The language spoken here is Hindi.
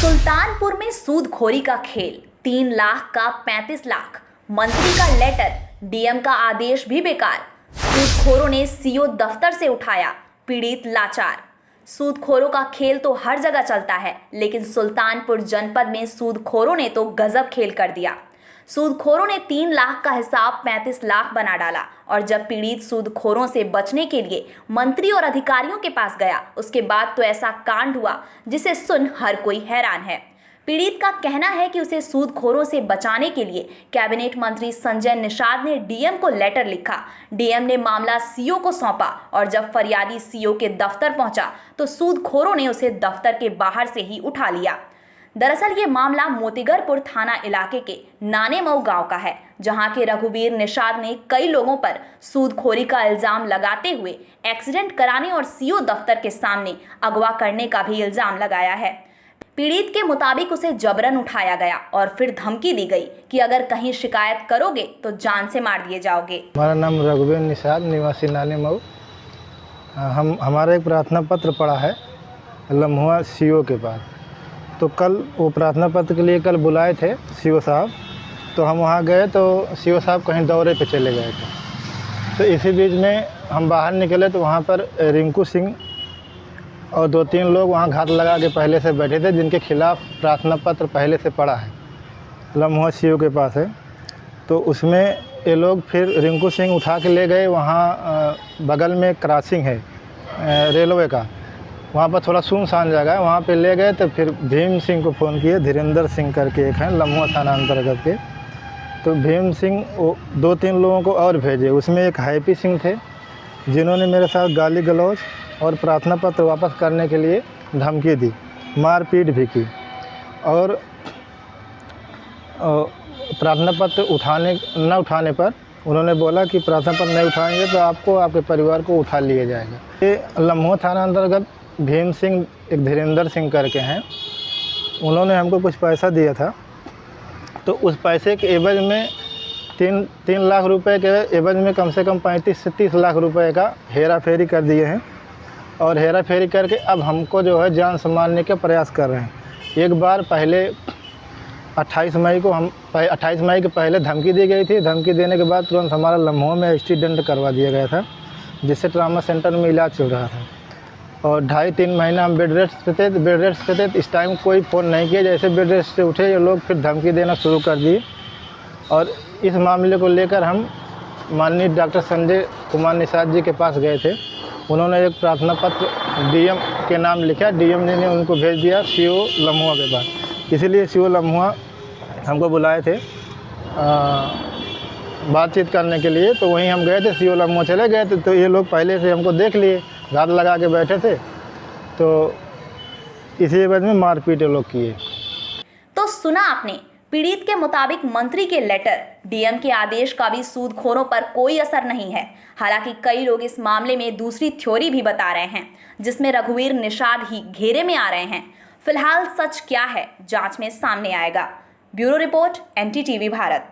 सुल्तानपुर में सूदखोरी का खेल, 3 लाख का 35 लाख, मंत्री का लेटर, डीएम का आदेश भी बेकार। सूदखोरों ने सीओ दफ्तर से उठाया, पीड़ित लाचार। सूदखोरों का खेल तो हर जगह चलता है, लेकिन सुल्तानपुर जनपद में सूदखोरों ने तो गजब खेल कर दिया। सूदखोरों ने 3 लाख का हिसाब 35 लाख बना डाला और जब पीड़ित सूदखोरों से बचने के लिए मंत्री और अधिकारियों के पास गया, उसके बाद तो ऐसा कांड हुआ जिसे सुन हर कोई हैरान है। पीड़ित का कहना है कि उसे सूदखोरों से बचाने के लिए कैबिनेट मंत्री संजय निषाद ने डीएम को लेटर लिखा। डीएम ने मामला सीओ को सौंपा और जब फरियादी सीओ के दफ्तर पहुंचा तो सूदखोरों ने उसे दफ्तर के बाहर से ही उठा लिया। दरअसल ये मामला मोतीगरपुर थाना इलाके के नानेमऊ गांव का है, जहां के रघुवीर निषाद ने कई लोगों पर सूदखोरी का इल्जाम लगाते हुए एक्सीडेंट कराने और सीओ दफ्तर के सामने अगवा करने का भी इल्जाम लगाया है। पीड़ित के मुताबिक उसे जबरन उठाया गया और फिर धमकी दी गई कि अगर कहीं शिकायत करोगे तो जान से मार दिए जाओगे। हमारा नाम रघुवीर निषाद, निवासी नानेमऊ। हमारा एक प्रार्थना पत्र पड़ा है लम्हुआ सीओ के पास। तो कल वो प्रार्थना पत्र के लिए कल बुलाए थे सीओ साहब, तो हम वहाँ गए तो सीओ साहब कहीं दौरे पे चले गए थे। तो इसी बीच में हम बाहर निकले तो वहाँ पर रिंकू सिंह और 2-3 लोग वहाँ घात लगा के पहले से बैठे थे, जिनके खिलाफ़ प्रार्थना पत्र पहले से पड़ा है, लम्हुआ सीओ के पास है। तो उसमें ये लोग फिर रिंकू सिंह उठा के ले गए वहाँ बगल में क्रॉसिंग है रेलवे का, वहाँ पर थोड़ा सुनसान जगह है, वहाँ पे ले गए। तो फिर भीम सिंह को फ़ोन किए, धीरेन्द्र सिंह करके एक हैं लम्हुआ थाना अंतर्गत के। तो भीम सिंह 2-3 लोगों को और भेजे, उसमें एक हैप्पी सिंह थे जिन्होंने मेरे साथ गाली गलौज और प्रार्थना पत्र वापस करने के लिए धमकी दी, मारपीट भी की। और प्रार्थना पत्र न उठाने पर उन्होंने बोला कि प्रार्थना पत्र नहीं उठाएंगे तो आपको, आपके परिवार को उठा लिया जाएगा। ये लम्हुआ थाना अंतर्गत भीम सिंह एक धीरेन्द्र सिंह करके हैं, उन्होंने हमको कुछ पैसा दिया था। तो उस पैसे के एवज में 3 लाख रुपए के एवज में कम से कम 35 से 30 लाख रुपए का हेरा फेरी कर दिए हैं। और हेरा फेरी करके अब हमको जो है जान से मारने के प्रयास कर रहे हैं। एक बार पहले 28 मई के पहले धमकी दी गई थी। धमकी देने के बाद तुरंत हमारा लम्हुआ में एक्सीडेंट करवा दिया गया था, जिससे ट्रामा सेंटर में इलाज चल रहा था। और 2.5-3 महीना हम बेड रेस्ट पे थे। इस टाइम कोई फ़ोन नहीं किया। जैसे बेड रेस्ट से उठे ये लोग फिर धमकी देना शुरू कर दिए। और इस मामले को लेकर हम माननीय डॉक्टर संजय कुमार निषाद जी के पास गए थे। उन्होंने एक प्रार्थना पत्र डीएम के नाम लिखा, डीएम ने उनको भेज दिया सीओ लम्हुआ के पास। इसीलिए सीओ लम्हुआ हमको बुलाए थे बातचीत करने के लिए। तो वहीं हम गए थे, सीओ लम्हुआ चले गए थे। तो ये लोग पहले से हमको देख लिए, घात लगा के बैठे थे, तो इसी एवज में मारपीट लोग किए। तो सुना आपने, पीड़ित के मुताबिक मंत्री के लेटर, डीएम के आदेश का भी सूदखोरों पर कोई असर नहीं है। हालांकि कई लोग इस मामले में दूसरी थ्योरी भी बता रहे हैं, जिसमें रघुवीर निषाद ही घेरे में आ रहे हैं। फिलहाल सच क्या है, जांच में सामने आएगा। Bureau report, NTTV Bharat.